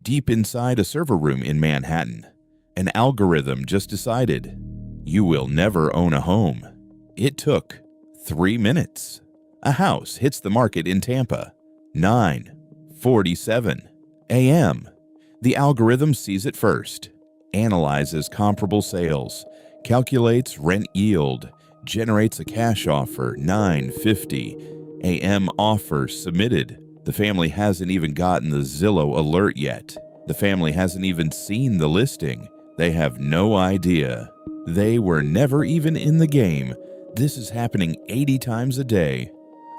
Deep inside a server room in Manhattan, an algorithm just decided you will never own a home. It took 3 minutes. A house hits the market in Tampa, 9:47 a.m. The algorithm sees it first, analyzes comparable sales, calculates rent yield, generates a cash offer, 9:50 a.m. offer submitted. The family hasn't even gotten the Zillow alert yet. The family hasn't even seen the listing. They have no idea. They were never even in the game. This is happening 80 times a day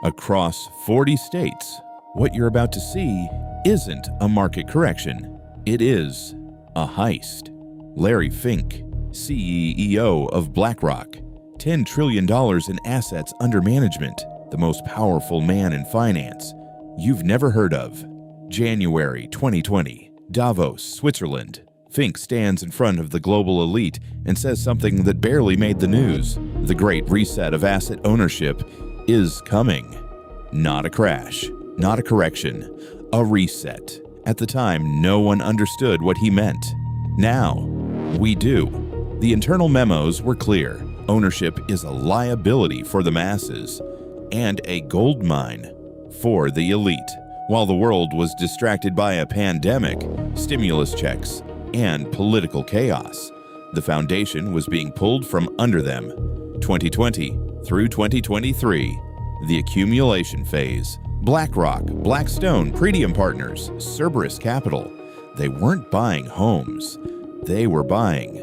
across 40 states. What you're about to see isn't a market correction. It is a heist. Larry Fink, CEO of BlackRock, $10 trillion in assets under management, the most powerful man in finance you've never heard of. January 2020, Davos, Switzerland. Fink stands in front of the global elite and says something that barely made the news. The great reset of asset ownership is coming. Not a crash, not a correction, a reset. At the time, no one understood what he meant. Now, we do. The internal memos were clear. Ownership is a liability for the masses and a gold mine for the elite. While the world was distracted by a pandemic, stimulus checks, and political chaos, the foundation was being pulled from under them. 2020 through 2023, the accumulation phase. BlackRock, Blackstone, Pretium Partners, Cerberus Capital. They weren't buying homes. They were buying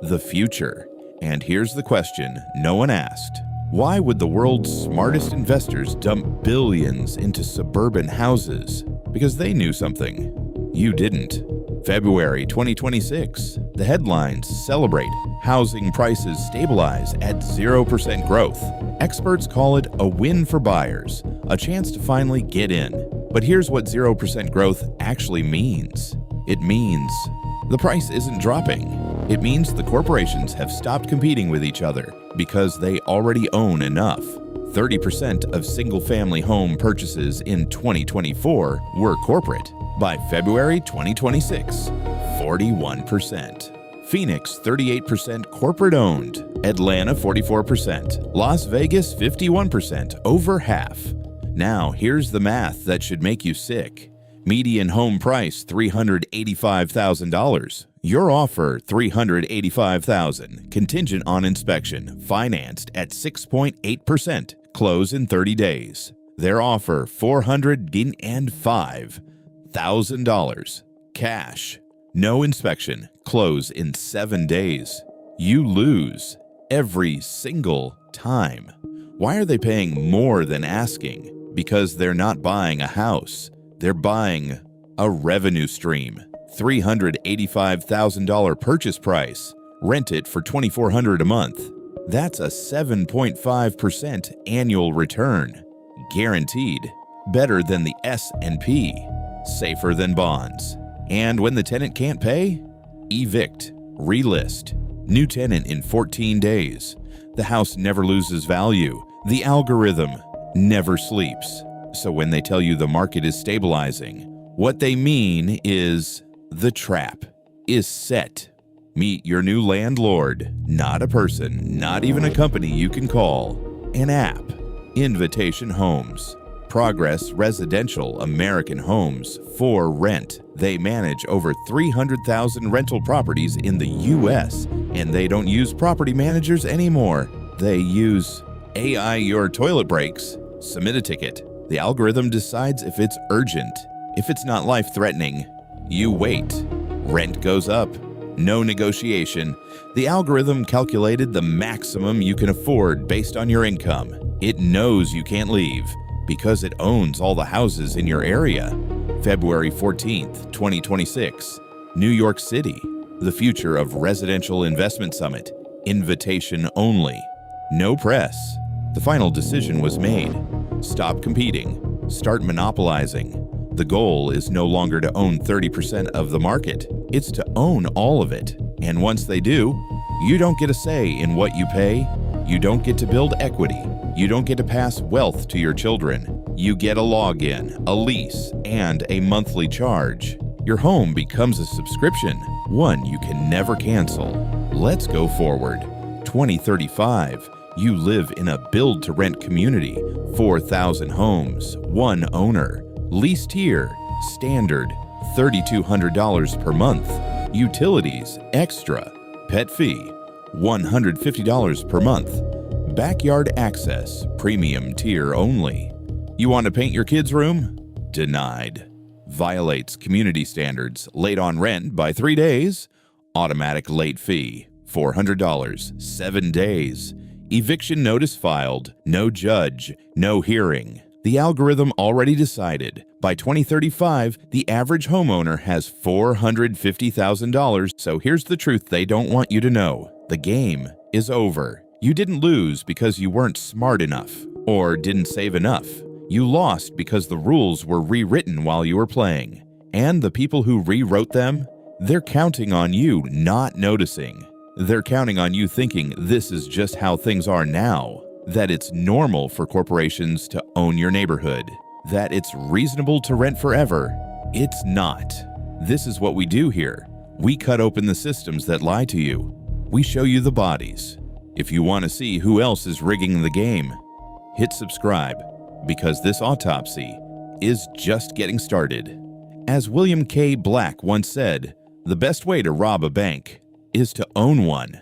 the future. And here's the question no one asked. Why would the world's smartest investors dump billions into suburban houses? Because they knew something you didn't. February 2026, the headlines celebrate housing prices stabilize at 0% growth. Experts call it a win for buyers, a chance to finally get in. But here's what 0% growth actually means. It means the price isn't dropping. It means the corporations have stopped competing with each other because they already own enough. 30% of single-family home purchases in 2024 were corporate. By February 2026, 41%. Phoenix, 38% corporate-owned. Atlanta, 44%. Las Vegas, 51%, over half. Now, here's the math that should make you sick. Median home price, $385,000. Your offer, $385,000. Contingent on inspection. Financed at 6.8%. Close in 30 days. Their offer, $405,000. Cash. No inspection. Close in 7 days. You lose every single time. Why are they paying more than asking? Because they're not buying a house. They're buying a revenue stream. $385,000 purchase price. Rent it for $2,400 a month. That's a 7.5% annual return. Guaranteed. Better than the S&P. Safer than bonds. And when the tenant can't pay, evict, relist. New tenant in 14 days. The house never loses value. The algorithm never sleeps. So when they tell you the market is stabilizing, what they mean is the trap is set. Meet your new landlord, not a person, not even a company you can call. An app. Invitation Homes. Progress Residential American Homes for rent. They manage over 300,000 rental properties in the U.S., and they don't use property managers anymore. They use AI your toilet breaks. Submit a ticket. The algorithm decides if it's urgent. If it's not life-threatening, you wait. Rent goes up. No negotiation. The algorithm calculated the maximum you can afford based on your income. It knows you can't leave because it owns all the houses in your area. February 14th, 2026, New York City. The Future of Residential Investment Summit. Invitation only. No press. The final decision was made. Stop competing. Start monopolizing. The goal is no longer to own 30% of the market. It's to own all of it. And once they do, you don't get a say in what you pay. You don't get to build equity. You don't get to pass wealth to your children. You get a login, a lease, and a monthly charge. Your home becomes a subscription, one you can never cancel. Let's go forward. 2035. You live in a build-to-rent community, 4,000 homes, one owner. Lease tier, standard, $3,200 per month. Utilities, extra. Pet fee, $150 per month. Backyard access, premium tier only. You want to paint your kid's room? Denied. Violates community standards, late on rent by 3 days. Automatic late fee, $400, 7 days. Eviction notice filed, no judge, no hearing. The algorithm already decided. By 2035, the average homeowner has $450,000, so here's the truth they don't want you to know. The game is over. You didn't lose because you weren't smart enough or didn't save enough. You lost because the rules were rewritten while you were playing. And the people who rewrote them, they're counting on you not noticing. They're counting on you thinking this is just how things are now, that it's normal for corporations to own your neighborhood, that it's reasonable to rent forever. It's not. This is what we do here. We cut open the systems that lie to you. We show you the bodies. If you want to see who else is rigging the game, hit subscribe, because this autopsy is just getting started. As William K. Black once said, the best way to rob a bank is to own one.